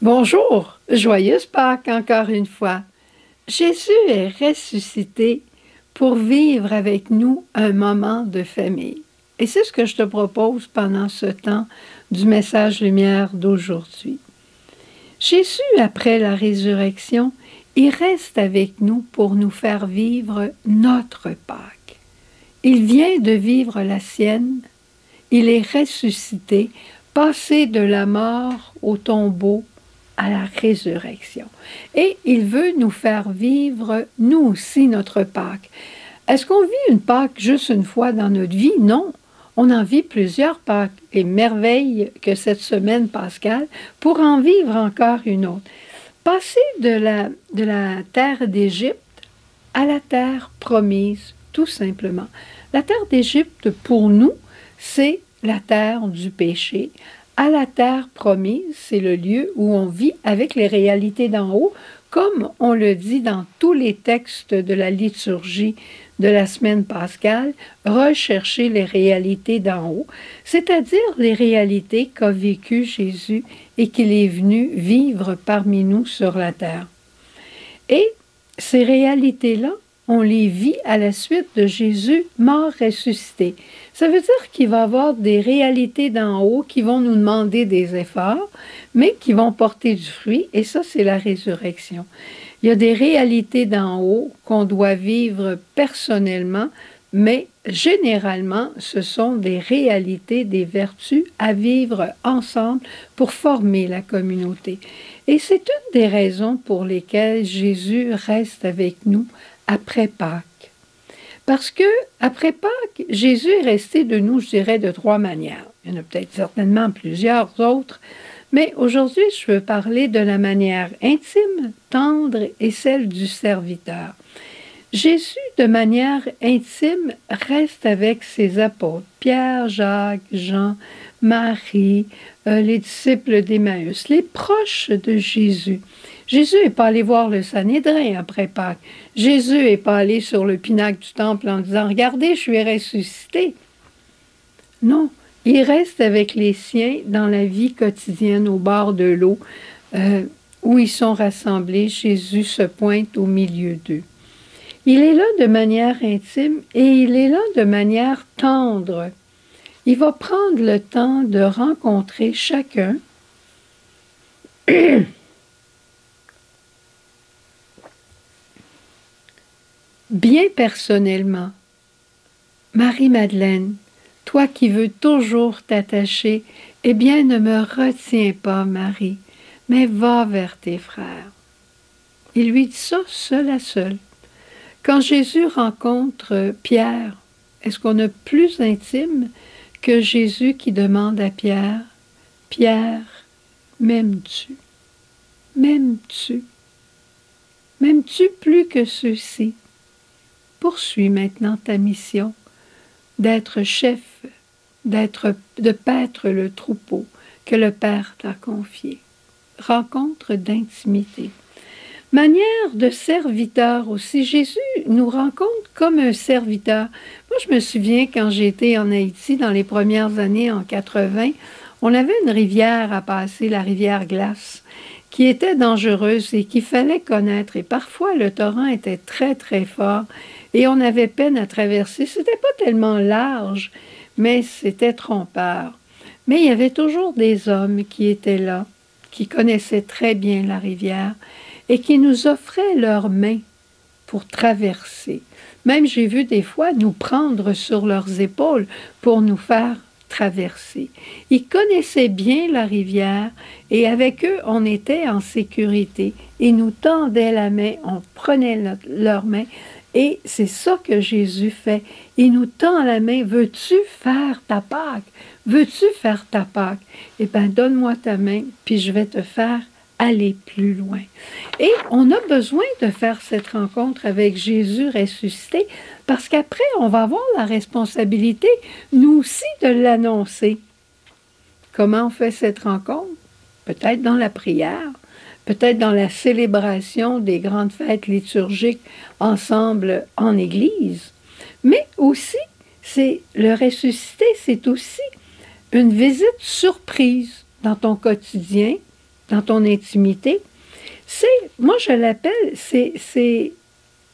Bonjour, joyeuse Pâques encore une fois. Jésus est ressuscité pour vivre avec nous un moment de famille. Et c'est ce que je te propose pendant ce temps du message lumière d'aujourd'hui. Jésus, après la résurrection, il reste avec nous pour nous faire vivre notre Pâques. Il vient de vivre la sienne, il est ressuscité, passé de la mort au tombeau à la résurrection. Et il veut nous faire vivre, nous aussi, notre Pâques. Est-ce qu'on vit une Pâques juste une fois dans notre vie? Non. On en vit plusieurs Pâques et merveille que cette semaine pascale pour en vivre encore une autre. Passer de la terre d'Égypte à la terre promise, tout simplement. La terre d'Égypte, pour nous, c'est la terre du péché. À la terre promise, c'est le lieu où on vit avec les réalités d'en haut, comme on le dit dans tous les textes de la liturgie de la semaine pascale, rechercher les réalités d'en haut, c'est-à-dire les réalités qu'a vécues Jésus et qu'il est venu vivre parmi nous sur la terre. Et ces réalités-là, on les vit à la suite de Jésus mort ressuscité. Ça veut dire qu'il va y avoir des réalités d'en haut qui vont nous demander des efforts, mais qui vont porter du fruit, et ça, c'est la résurrection. Il y a des réalités d'en haut qu'on doit vivre personnellement, mais généralement, ce sont des réalités, des vertus à vivre ensemble pour former la communauté. Et c'est une des raisons pour lesquelles Jésus reste avec nous après Pâques. Parce que après Pâques, Jésus est resté de nous, je dirais, de trois manières. Il y en a peut-être certainement plusieurs autres, mais aujourd'hui, je veux parler de la manière intime, tendre et celle du serviteur. Jésus, de manière intime, reste avec ses apôtres, Pierre, Jacques, Jean, Marie, les disciples d'Emmaüs, les proches de Jésus. Jésus n'est pas allé voir le Sanhédrin après Pâques. Jésus n'est pas allé sur le pinacle du temple en disant « Regardez, je suis ressuscité ». Non, il reste avec les siens dans la vie quotidienne au bord de l'eau où ils sont rassemblés. Jésus se pointe au milieu d'eux. Il est là de manière intime et il est là de manière tendre. Il va prendre le temps de rencontrer chacun bien personnellement. Marie-Madeleine, toi qui veux toujours t'attacher, eh bien ne me retiens pas, Marie, mais va vers tes frères. Il lui dit ça seul à seul. Quand Jésus rencontre Pierre, est-ce qu'on a plus intime que Jésus qui demande à Pierre, « Pierre, m'aimes-tu? M'aimes-tu? M'aimes-tu plus que ceux-ci? Poursuis maintenant ta mission d'être chef, de paître le troupeau que le Père t'a confié. » Rencontre d'intimité. Manière de serviteur aussi. Jésus nous rencontre comme un serviteur. Moi, je me souviens quand j'étais en Haïti dans les premières années, en 80, on avait une rivière à passer, la rivière Glace, qui était dangereuse et qu'il fallait connaître. Et parfois, le torrent était très, très fort et on avait peine à traverser. C'était pas tellement large, mais c'était trompeur. Mais il y avait toujours des hommes qui étaient là, qui connaissaient très bien la rivière, et qui nous offraient leurs mains pour traverser. Même j'ai vu des fois nous prendre sur leurs épaules pour nous faire traverser. Ils connaissaient bien la rivière et avec eux, on était en sécurité. Ils nous tendaient la main, on prenait leurs mains et c'est ça que Jésus fait. Il nous tend la main. Veux-tu faire ta Pâque? Veux-tu faire ta Pâque? Eh bien, donne-moi ta main, puis je vais te faire aller plus loin. Et on a besoin de faire cette rencontre avec Jésus ressuscité parce qu'après, on va avoir la responsabilité, nous aussi, de l'annoncer. Comment on fait cette rencontre? Peut-être dans la prière, peut-être dans la célébration des grandes fêtes liturgiques ensemble en Église. Mais aussi, c'est le ressuscité, c'est aussi une visite surprise dans ton quotidien, dans ton intimité. Moi je l'appelle,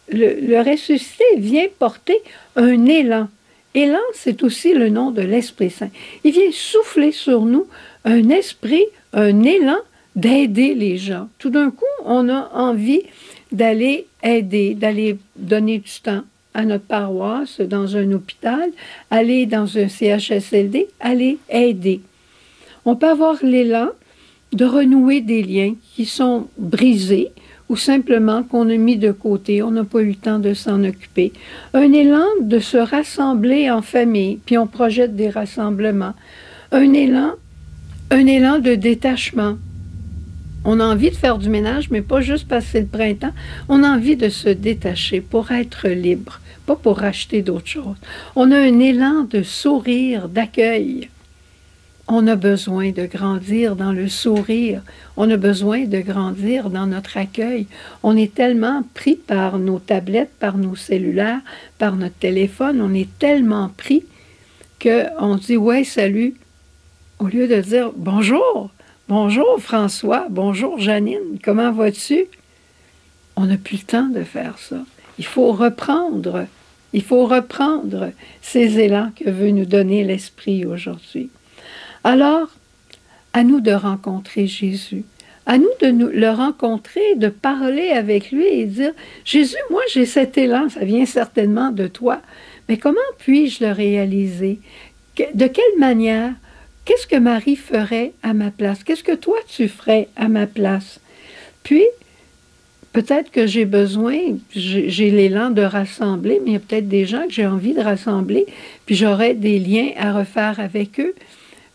le ressuscité vient porter un élan. Élan, c'est aussi le nom de l'Esprit Saint. Il vient souffler sur nous un esprit, un élan d'aider les gens. Tout d'un coup, on a envie d'aller aider, d'aller donner du temps à notre paroisse, dans un hôpital, aller dans un CHSLD, aller aider. On peut avoir l'élan de renouer des liens qui sont brisés ou simplement qu'on a mis de côté, on n'a pas eu le temps de s'en occuper. Un élan de se rassembler en famille, puis on projette des rassemblements. Un élan de détachement. On a envie de faire du ménage, mais pas juste parce que c'est le printemps. On a envie de se détacher pour être libre, pas pour acheter d'autres choses. On a un élan de sourire, d'accueil. On a besoin de grandir dans le sourire. On a besoin de grandir dans notre accueil. On est tellement pris par nos tablettes, par nos cellulaires, par notre téléphone. On est tellement pris qu'on dit « ouais, salut », au lieu de dire « bonjour ». Bonjour François, bonjour Janine, comment vas-tu? On n'a plus le temps de faire ça. Il faut reprendre ces élans que veut nous donner l'Esprit aujourd'hui. Alors, à nous de rencontrer Jésus, à nous de le rencontrer, de parler avec lui et dire « Jésus, moi j'ai cet élan, ça vient certainement de toi, mais comment puis-je le réaliser? De quelle manière? Qu'est-ce que Marie ferait à ma place? Qu'est-ce que toi tu ferais à ma place? » Puis, peut-être que j'ai l'élan de rassembler, mais il y a peut-être des gens que j'ai envie de rassembler, puis j'aurais des liens à refaire avec eux.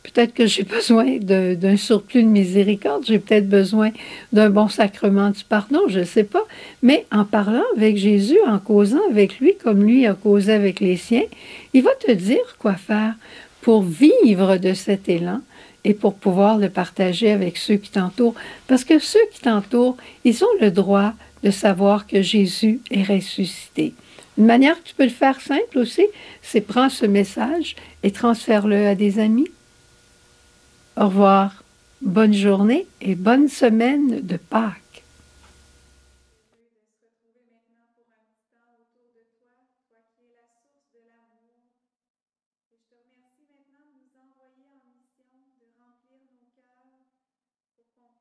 Peut-être que j'ai besoin d'un surplus de miséricorde, j'ai peut-être besoin d'un bon sacrement du pardon, je ne sais pas. Mais en parlant avec Jésus, en causant avec lui, comme lui a causé avec les siens, il va te dire quoi faire pour vivre de cet élan et pour pouvoir le partager avec ceux qui t'entourent. Parce que ceux qui t'entourent, ils ont le droit de savoir que Jésus est ressuscité. Une manière que tu peux le faire simple aussi, c'est prends ce message et transfère-le à des amis. Au revoir, bonne journée et bonne semaine de Pâques. Soyons porteurs de l'amour, visage du Père. Disons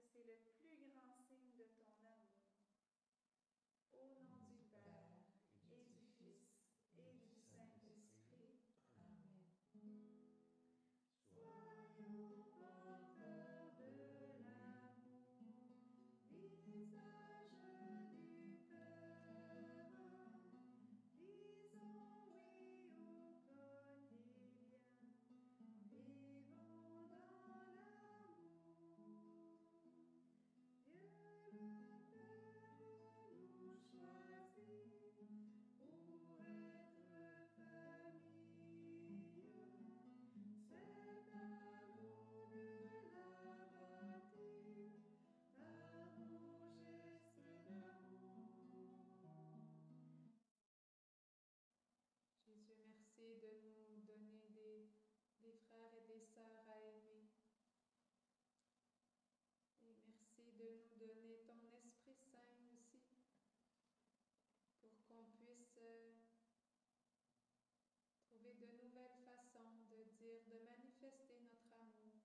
oui au quotidien, vivons dans l'amour. Dieu le Père nous choisit pour être famille. C'est à nous de la bâtir par nos gestes d'amour. Jésus, merci de nous donner des frères et des sœurs à aimer. Et merci de nous donner ton Esprit Saint aussi pour qu'on puisse trouver de nouvelles façons de dire, de manifester notre amour.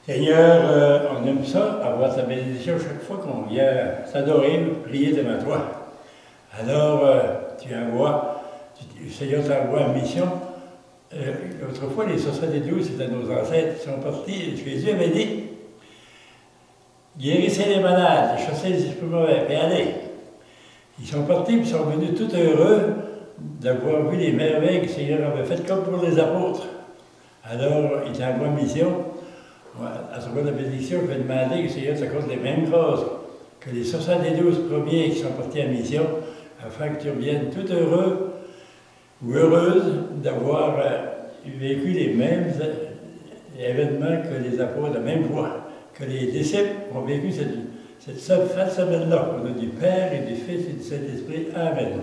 Seigneur, on aime ça, avoir ta bénédiction chaque fois qu'on vient s'adorer, prier devant toi. Alors, Seigneur t'envoie en mission. Autrefois, les 72, c'était nos ancêtres qui sont partis. Jésus avait dit, guérissez les malades, chassez les esprits mauvais, et allez. Ils sont partis, puis ils sont venus tout heureux d'avoir vu les merveilles que le Seigneur avait faites, comme pour les apôtres. Alors, il t'envoie en mission. À travers la bénédiction, je vais demander que le Seigneur t'accorde les mêmes grâces que les 72 premiers qui sont partis en mission, afin que tu reviennes tout heureux ou heureuse d'avoir vécu les mêmes événements que les apôtres, la même voie, que les disciples ont vécu cette semaine-là. Au nom du Père et du Fils et du Saint-Esprit. Amen.